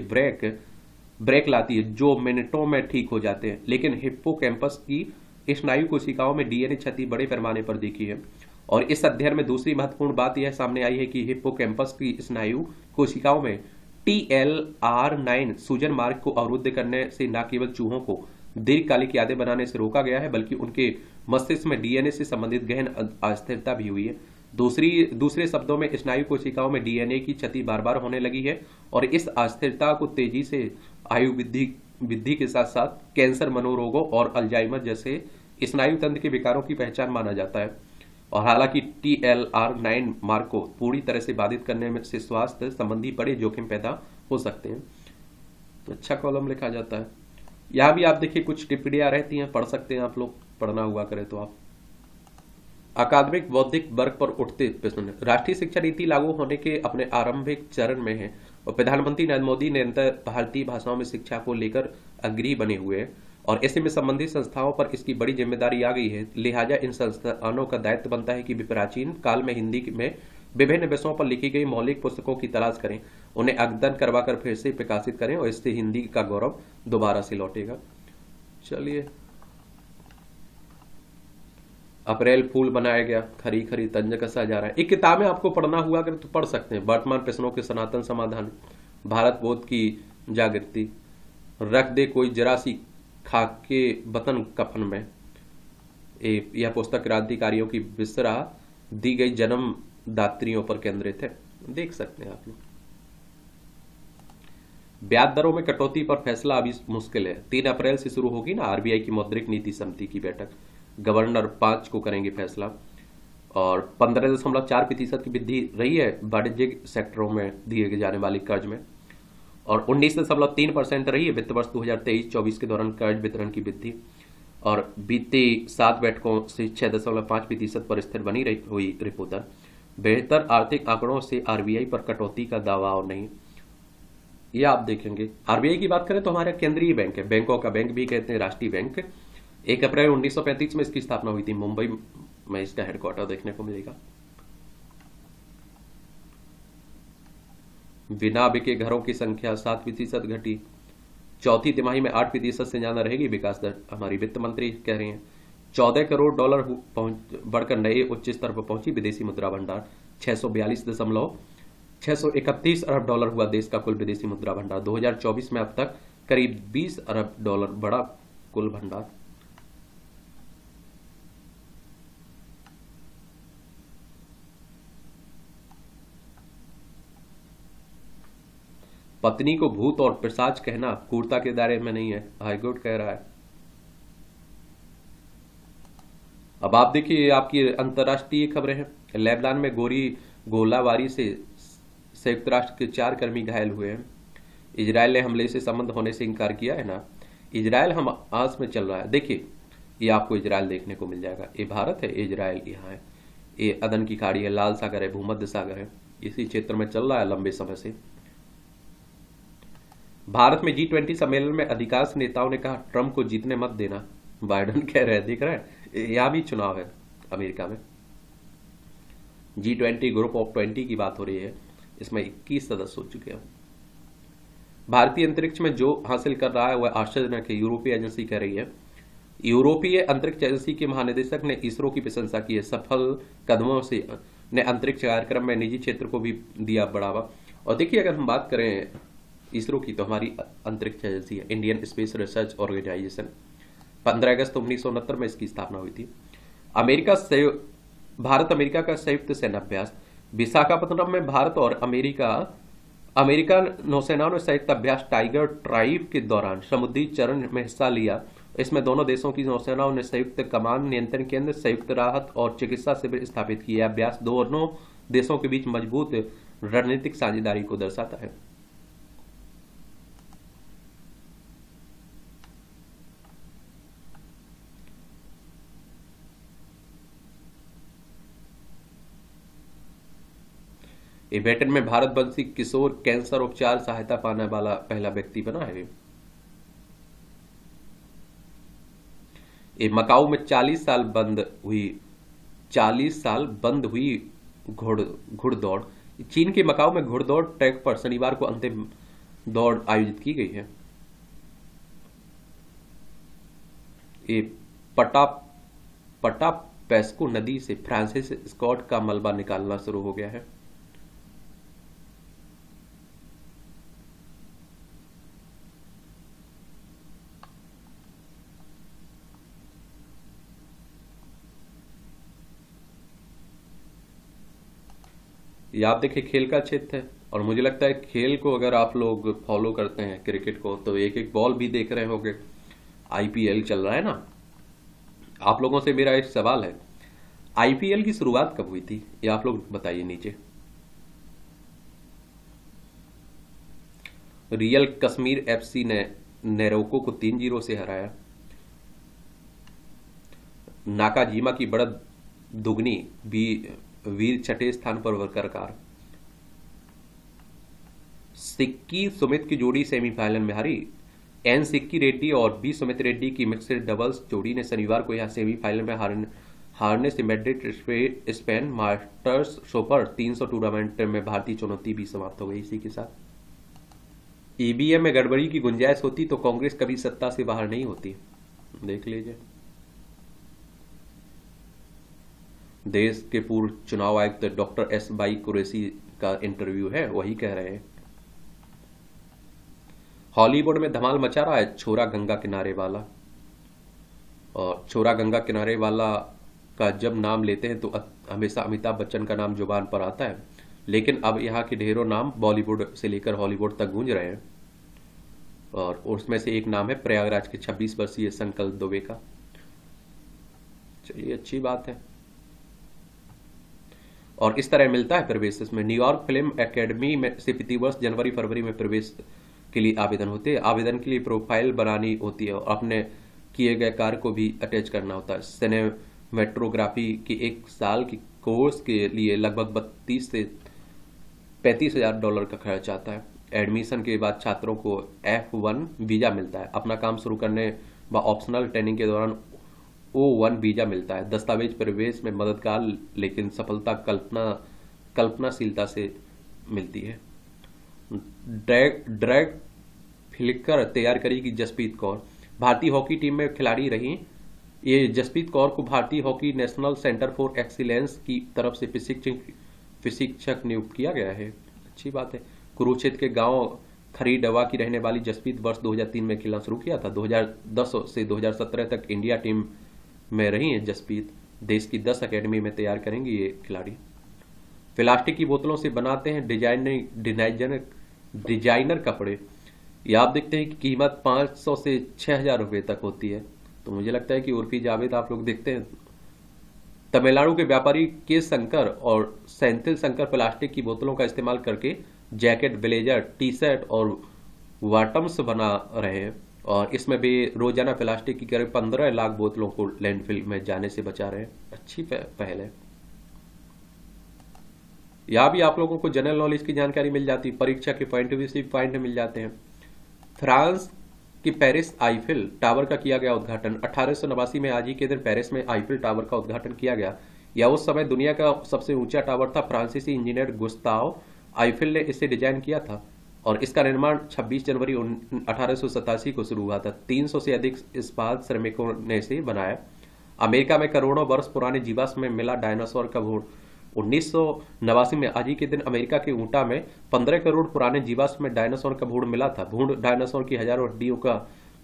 Speaker 1: ब्रेक लाती है जो मिनटों में ठीक हो जाते हैं, लेकिन हिप्पोकैम्पस की स्नायु कोशिकाओं में डीएनए क्षति बड़े पैमाने पर देखी है। और इस अध्ययन में दूसरी महत्वपूर्ण बात यह सामने आई है कि हिप्पोकैम्पस की स्नायु कोशिकाओं में TLR9 सूजन मार्ग को अवरुद्ध करने से न केवल चूहों को दीर्घकालिक यादें बनाने से रोका गया है, बल्कि उनके मस्तिष्क में डीएनए से संबंधित गहन अस्थिरता भी हुई है। दूसरे शब्दों में स्नायु कोशिकाओं में डीएनए की क्षति बार बार होने लगी है और इस अस्थिरता को तेजी से आयु वृद्धि के साथ साथ कैंसर, मनोरोगों और अल्जाइमर जैसे स्नायु तंत्र के विकारों की पहचान माना जाता है। और हालांकि TLR9 मार्ग को पूरी तरह से बाधित करने में से स्वास्थ्य संबंधी बड़े जोखिम पैदा हो सकते हैं। तो अच्छा कॉलम लिखा जाता है। यहाँ भी आप देखिए कुछ टिप्पणियां रहती हैं, पढ़ सकते हैं आप लोग, पढ़ना हुआ करें तो आप। अकादमिक बौद्धिक वर्ग पर उठते प्रश्न। राष्ट्रीय शिक्षा नीति लागू होने के अपने आरंभिक चरण में है और प्रधानमंत्री नरेंद्र मोदी निरंतर भारतीय भाषाओं में शिक्षा को लेकर अग्रणी बने हुए हैं और ऐसे में संबंधित संस्थाओं पर इसकी बड़ी जिम्मेदारी आ गई है। लिहाजा इन संस्थानों का दायित्व बनता है कि वे प्राचीन काल में हिंदी में विभिन्न विषयों पर लिखी गई मौलिक पुस्तकों की तलाश करें, उन्हें अद्यतन करवाकर फिर से प्रकाशित करें और इससे हिंदी का गौरव दोबारा से लौटेगा। चलिए, अप्रैल फूल बनाया गया, खरी खरी तंज कसा जा रहा है। एक किताबें आपको पढ़ना हुआ अगर तो पढ़ सकते हैं। वर्तमान प्रश्नों के सनातन समाधान, भारत बोध की जागृति, रख दे कोई जरा सी खाके वतन कफन में, यह पुस्तक क्रांतिकारियों की विसरा दी गई जन्म दात्रियों पर केंद्रित है, देख सकते हैं आप लोग। ब्याज दरों में कटौती पर फैसला अभी मुश्किल है। 3 अप्रैल से शुरू होगी ना आरबीआई की मौद्रिक नीति समिति की बैठक, गवर्नर 5 को करेंगे फैसला और 15.4% की वृद्धि रही है वाणिज्यिक सेक्टरों में दिए जाने वाले कर्ज में और 19.3% रही है वित्त वर्ष 2023-24 के दौरान कर्ज वितरण की वृद्धि और बीते 7 बैठकों से 6.5% पर स्थिर बनी हुई रिपो दर। बेहतर आर्थिक आंकड़ों से आरबीआई पर कटौती का दावा और नहीं, ये आप देखेंगे। आरबीआई की बात करें तो हमारा केंद्रीय बैंक है, बैंकों का बैंक भी कहते हैं, राष्ट्रीय बैंक। 1 अप्रैल 1935 में इसकी स्थापना हुई थी, मुंबई में इसका हेडक्वार्टर देखने को मिलेगा। बिना बिके घरों की संख्या 7% घटी, चौथी तिमाही में 8% से ज्यादा रहेगी विकास दर, हमारी वित्त मंत्री कह रही हैं। $14 करोड़ बढ़कर नए उच्च स्तर पर पहुंची विदेशी मुद्रा भंडार, 631 अरब डॉलर हुआ देश का कुल विदेशी मुद्रा भंडार। 2024 में अब तक करीब $20 अरब बड़ा कुल भंडार। पत्नी को भूत और पिशाच कहना क्रूरता के दायरे में नहीं है, हाईकोर्ट कह रहा है। अब आप देखिए आपकी अंतर्राष्ट्रीय खबरें हैं। लेबनान में गोलाबारी से संयुक्त राष्ट्र के 4 कर्मी घायल हुए हैं। इजरायल ने हमले से संबंध होने से इनकार किया है ना। इजरायल हम आस में चल रहा है, देखिए ये आपको इजरायल देखने को मिल जाएगा। ये भारत है, इजरायल यहाँ है, ये अदन की खाड़ी है, लाल सागर है, भूमध्य सागर है, इसी क्षेत्र में चल रहा है लंबे समय से। भारत में G20 सम्मेलन में अधिकांश नेताओं ने कहा ट्रंप को जीतने मत देना, बाइडेन कह रहे हैं, दिख रहा है, यहां भी चुनाव है अमेरिका में। G20 ग्रुप ऑफ 20 की बात हो रही है, इसमें 21 सदस्य हो चुके हैं। भारतीय अंतरिक्ष में जो हासिल कर रहा है वह आश्चर्यजनक है, यूरोपीय एजेंसी कह रही है। यूरोपीय अंतरिक्ष एजेंसी के महानिदेशक ने इसरो की प्रशंसा की है। सफल कदमों से ने अंतरिक्ष कार्यक्रम में निजी क्षेत्र को भी दिया बढ़ावा। और देखिए अगर हम बात करें इसरो की तो हमारी अंतरिक्ष एजेंसी है इंडियन स्पेस रिसर्च ऑर्गेनाइजेशन, 15 अगस्त 1969 में इसकी स्थापना हुई थी। भारत अमेरिका का संयुक्त सैन्य अभ्यास, विशाखापट्टनम में भारत और अमेरिका नौसेनाओं ने संयुक्त अभ्यास टाइगर ट्राइब के दौरान समुद्री चरण में हिस्सा लिया। इसमें दोनों देशों की नौसेनाओं ने संयुक्त कमान, नियंत्रण केंद्र, संयुक्त राहत और चिकित्सा शिविर स्थापित किए। अभ्यास दोनों देशों के बीच मजबूत रणनीतिक साझेदारी को दर्शाता है। ब्रिटेन में भारतवंशी किशोर कैंसर उपचार सहायता पाने वाला पहला व्यक्ति बना है। मकाऊ में 40 साल बंद हुई घुड़दौड़। चीन के मकाऊ में घुड़दौड़ ट्रैक पर शनिवार को अंतिम दौड़ आयोजित की गई है। पटा पटापेस्को नदी से फ्रांसिस स्कॉट का मलबा निकालना शुरू हो गया है। ये आप देखिए खेल का क्षेत्र है, और मुझे लगता है खेल को अगर आप लोग फॉलो करते हैं क्रिकेट को, तो एक एक बॉल भी देख रहे होंगे। आईपीएल चल रहा है ना। आप लोगों से मेरा एक सवाल है, आईपीएल की शुरुआत कब हुई थी, ये आप लोग बताइए नीचे। रियल कश्मीर एफसी ने नेरोको को 3-0 से हराया। नाकाजीमा की बढ़त दुगनी, वीर छठे स्थान पर बरकरार। सिक्की सुमित की जोड़ी सेमीफाइनल में हारी। एन सिक्की रेड्डी और बी सुमित रेड्डी की मिक्सड डबल्स जोड़ी ने शनिवार को यहां सेमीफाइनल में हारने से Madrid Spain masters super 300 tournament में भारतीय चुनौती भी समाप्त हो गई। इसी के साथ ईवीएम में गड़बड़ी की गुंजाइश होती तो कांग्रेस कभी सत्ता से बाहर नहीं होती। देख लीजिए। देश के पूर्व चुनाव आयुक्त डॉक्टर एस बाई कुरैशी का इंटरव्यू है, वही कह रहे हैं। हॉलीवुड में धमाल मचा रहा है छोरा गंगा किनारे वाला। और छोरा गंगा किनारे वाला का जब नाम लेते हैं तो हमेशा अमिताभ बच्चन का नाम जुबान पर आता है, लेकिन अब यहाँ के ढेरों नाम बॉलीवुड से लेकर हॉलीवुड तक गूंज रहे हैं। और उसमें से एक नाम है प्रयागराज के 26 वर्षीय संकल्प दुबे का। चलिए, अच्छी बात है। और इस तरह मिलता है प्रवेश। इसमें न्यूयॉर्क फिल्म एकेडमी में से प्रतिवर्ष जनवरी फरवरी में प्रवेश के लिए आवेदन होते हैं। आवेदन के लिए प्रोफाइल बनानी होती है और अपने किए गए कार्य को भी अटैच करना होता है। सिनेमेटोग्राफी की एक साल की कोर्स के लिए लगभग 32 से 35 हजार डॉलर का खर्च आता है। एडमिशन के बाद छात्रों को F1 वीजा मिलता है। अपना काम शुरू करने व ऑप्शनल ट्रेनिंग के दौरान O1 वीजा मिलता है। दस्तावेज प्रवेश में मददगार, लेकिन सफलता कल्पनाशीलता से मिलती है। ड्रैग फ्लिकर तैयार करेगी जसप्रीत कौर। भारतीय हॉकी टीम में खिलाड़ी रही ये जसप्रीत कौर को भारतीय hockey national centre for excellence की तरफ से प्रशिक्षक नियुक्त किया गया है। अच्छी बात है। कुरुक्षेत्र के गांव खरीडवा की रहने वाली जसप्रीत वर्ष 2003 में खेलना शुरू किया था। 2010 से 2017 तक इंडिया टीम में रही है जसप्रीत। देश की 10 अकेडमी में तैयार करेंगी ये खिलाड़ी। प्लास्टिक की बोतलों से बनाते हैं डिजाइनर कपड़े। ये आप देखते हैं कि कीमत 500 से 6000 रुपए तक होती है। तो मुझे लगता है कि उर्फी जावेद आप लोग देखते हैं। तमिलनाडु के व्यापारी के शंकर और सेंथिल शंकर प्लास्टिक की बोतलों का इस्तेमाल करके जैकेट, ब्लेजर, टी शर्ट और बॉटम्स बना रहे हैं, और इसमें भी रोजाना प्लास्टिक की करीब 15 लाख बोतलों को लैंडफिल में जाने से बचा रहे हैं। अच्छी पहल है। यहां भी आप लोगों को जनरल नॉलेज की जानकारी मिल जाती है। परीक्षा के पॉइंट भी सिर्फ पॉइंट मिल जाते हैं। फ्रांस की पेरिस आईफिल टावर का किया गया उद्घाटन। 1889 में आज ही के दिन पेरिस में आईफिल टावर का उद्घाटन किया गया। यह उस समय दुनिया का सबसे ऊंचा टावर था। फ्रांसीसी इंजीनियर गुस्ताव आईफिल ने इसे डिजाइन किया था और इसका निर्माण 26 जनवरी 1887 को शुरू हुआ था। 300 से अधिक इस्पात श्रमिकों ने इसे बनाया। अमेरिका में करोड़ों वर्ष पुराने जीवाश्म में मिला डायनासोर का भूण। 1989 में आज ही के दिन अमेरिका के ऊटा में 15 करोड़ पुराने जीवाश्म में डायनासोर का भूण मिला था। भूण डायनासोर की हजारों हड्डियों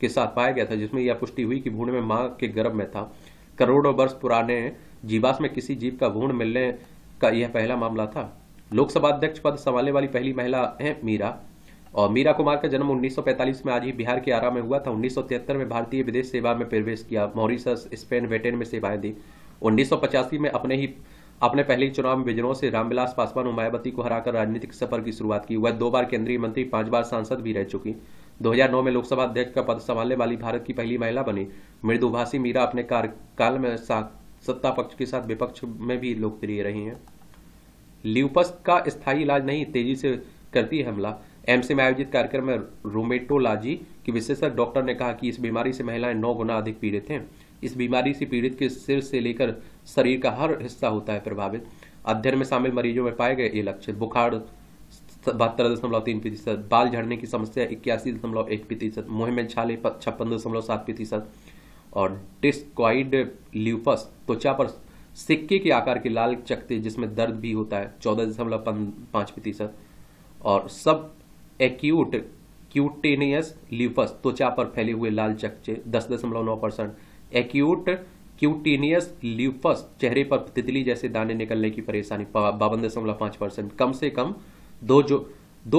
Speaker 1: के साथ पाया गया था, जिसमें यह पुष्टि हुई कि भूण में मां के गर्भ में था। करोड़ों वर्ष पुराने जीवाश्म में किसी जीव का भूण मिलने का यह पहला मामला था। लोकसभा अध्यक्ष पद संभालने वाली पहली महिला है मीरा। और मीरा कुमार का जन्म 1945 में आज ही बिहार के आरा में हुआ था। 1973 में भारतीय विदेश सेवा में प्रवेश किया। मॉरिशस, स्पेन, ब्रिटेन में सेवाएं दी। 1985 में अपने पहले ही चुनाव में बिजनौर से रामविलास पासवान और मायावती को हराकर राजनीतिक सफर की शुरुआत की। वह 2 बार केंद्रीय मंत्री, 5 बार सांसद भी रह चुकी। 2009 में लोकसभा अध्यक्ष का पद संभालने वाली भारत की पहली महिला बनी। मृदुभाषी मीरा अपने कार्यकाल में सत्ता पक्ष के साथ विपक्ष में भी लोकप्रिय रही हैं। ल्यूपस का स्थायी इलाज नहीं, तेजी से करती है हमला। एम्स में आयोजित कार्यक्रम में रोमेटोलॉजी की विशेषज्ञ डॉक्टर ने कहा कि इस बीमारी से महिलाएं 9 गुना अधिक पीड़ित हैं। इस बीमारी से पीड़ित के सिर से लेकर शरीर का हर हिस्सा होता है प्रभावित। अध्ययन में शामिल मरीजों में पाए गए ये लक्षण: बुखार 72.3%, बाल झड़ने की समस्या 81.1%, मुंह में छाले 56.7%, और डिस्क्वाइड ल्यूपस त्वचा पर सिक्के के आकार के लाल चकत्ते जिसमें दर्द भी होता है 14.5%। और सब एक्यूट क्यूटेनियस ल्यूपस त्वचा पर फैले हुए लाल चकचे 10.9%। एक्यूट क्यूटेनियस ल्यूपस चेहरे पर तितली जैसे दाने निकलने की परेशानी 52.5%। कम से कम दो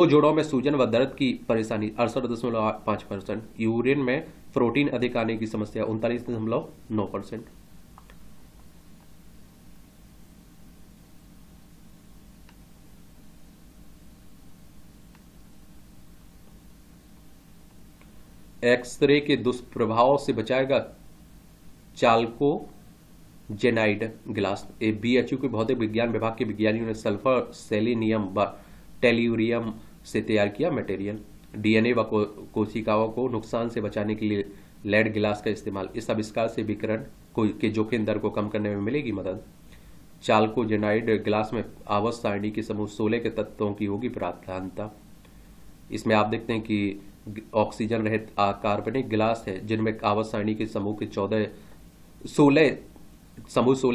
Speaker 1: जोड़ों में सूजन व दर्द की परेशानी 68.5%। यूरिन में प्रोटीन अधिक आने की समस्या 39.9%। एक्सरे के दुष्प्रभाव से बचाएगा चाल्को जेनाइड ग्लास। बीएचयू के भौतिक विज्ञान विभाग के विज्ञानियों ने सल्फर सेलेनियम व टेल्यूरियम से तैयार किया मटेरियल। डीएनए व कोशिकाओं को नुकसान से बचाने के लिए लेड गिलास का इस्तेमाल। इस आविष्कार से विकिरण के जोखिम दर को कम करने में मिलेगी मदद। चाल्कोजेनाइड गिलास में आवर्त सारणी के समूह 16 के तत्वों की होगी प्राधान्यता। इसमें आप देखते हैं कि ऑक्सीजन रहित कार्बनिक गिलास है जिनमें आवर्त सारणी के समूह के 16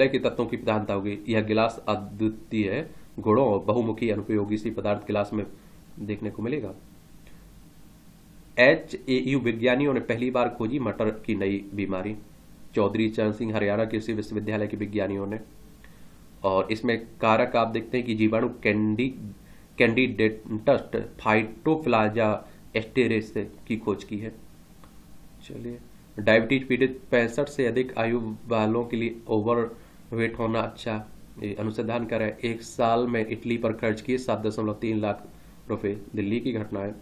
Speaker 1: के तत्वों की प्रधानता होगी। यह गिलास अद्वितीय गुणों और बहुमुखी अनुपयोगी सी पदार्थ गिलास में देखने को मिलेगा। HAU विज्ञानियों ने पहली बार खोजी मटर की नई बीमारी। चौधरी चरण सिंह हरियाणा कृषि विश्वविद्यालय के विज्ञानियों ने। और इसमें कारक आप देखते हैं कि जीवाणु कैंडिडेटस फाइटोप्लाज्मा एस्टेरेस की खोज की है। चलिए, डायबिटीज पीड़ित 65 से अधिक आयु वालों के लिए ओवरवेट होना अच्छा। ये अनुसंधान कर रहा है। 1 साल में इटली पर खर्च किए 7.3 लाख रुपए। दिल्ली की घटना है।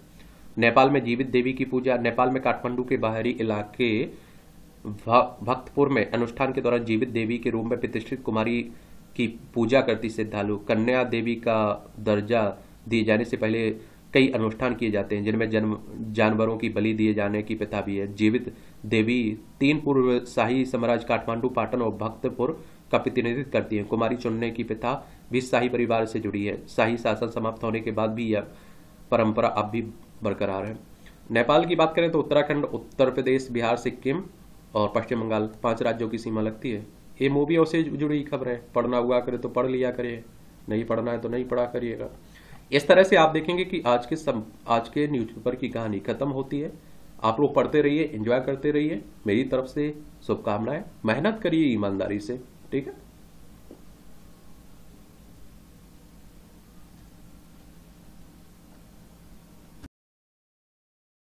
Speaker 1: नेपाल में जीवित देवी की पूजा। नेपाल में काठमांडू के बाहरी इलाके भक्तपुर में अनुष्ठान के दौरान जीवित देवी के रूप में प्रतिष्ठित कुमारी की पूजा करती श्रद्धालु। कन्या देवी का दर्जा दिए जाने से पहले कई अनुष्ठान किए जाते हैं जिनमें जानवरों की बलि दिए जाने की प्रथा भी है। जीवित देवी 3 पूर्व शाही साम्राज्य काठमांडू, पाटन और भक्तपुर का प्रतिनिधित्व करती है। कुमारी चुनने की प्रथा भी शाही परिवार से जुड़ी है। शाही शासन समाप्त होने के बाद भी यह परंपरा अब भी बरकरार है। नेपाल की बात करें तो उत्तराखंड, उत्तर प्रदेश, बिहार, सिक्किम और पश्चिम बंगाल 5 राज्यों की सीमा लगती है। ये मूवियों से जुड़ी खबर है। पढ़ना हुआ करे तो पढ़ लिया करिए, नहीं पढ़ना है तो नहीं पढ़ा करिएगा। इस तरह से आप देखेंगे कि आज के न्यूज़पेपर की कहानी खत्म होती है। आप लोग पढ़ते रहिए, एंजॉय करते रहिए। मेरी तरफ से शुभकामनाएं। मेहनत करिए ईमानदारी से, ठीक है।